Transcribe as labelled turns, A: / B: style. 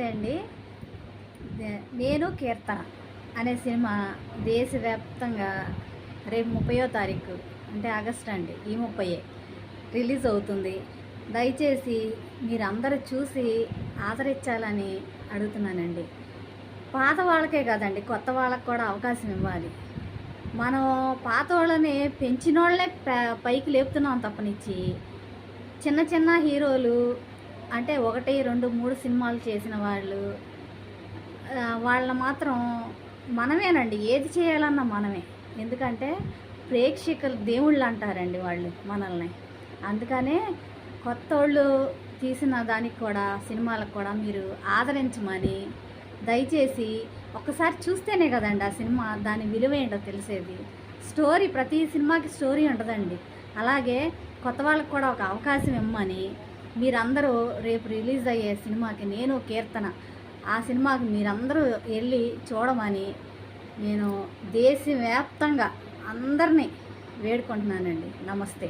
A: నమస్తే అండి. నేను కీర్తన అనే సినిమా దేశవ్యాప్తంగా రేపు 30వ తారీఖు అంటే ఆగస్ట్ అండి, ఈ 30 రిలీజ్ అవుతుంది. దయచేసి మీరందరూ చూసి ఆదరించాలని అడుగుతున్నానండి. పాత వాళ్ళకే కాదండి, కొత్త వాళ్ళకి కూడా అవకాశం ఇవ్వాలి. మనం పాత వాళ్ళని పెంచినోళ్ళనే పైకి లేపుతున్నాం తప్పనిచ్చి చిన్న చిన్న హీరోలు అంటే 1, 2, 3 సినిమాలు చేసిన వాళ్ళని మాత్రం మనమేనండి, ఏది చేయాలన్నా మనమే. ఎందుకంటే ప్రేక్షకులు దేవుళ్ళు అంటారండి వాళ్ళు మనల్ని. అందుకనే కొత్త వాళ్ళు తీసిన దానికి కూడా, సినిమాలకు కూడా మీరు ఆదరించమని దయచేసి ఒక్కసారి చూస్తేనే కదండి ఆ సినిమా దాని విలువ ఏంటో తెలిసేది. స్టోరీ, ప్రతి సినిమాకి స్టోరీ ఉంటుందండి. అలాగే కొత్త వాళ్ళకి కూడా ఒక అవకాశం ఇమ్మని మీరందరూ రేపు రిలీజ్ అయ్యే సినిమాకి నేను కీర్తన, ఆ సినిమాకి మీరందరూ వెళ్ళి చూడమని నేను దేశవ్యాప్తంగా అందరినీ వేడుకుంటున్నానండి. నమస్తే.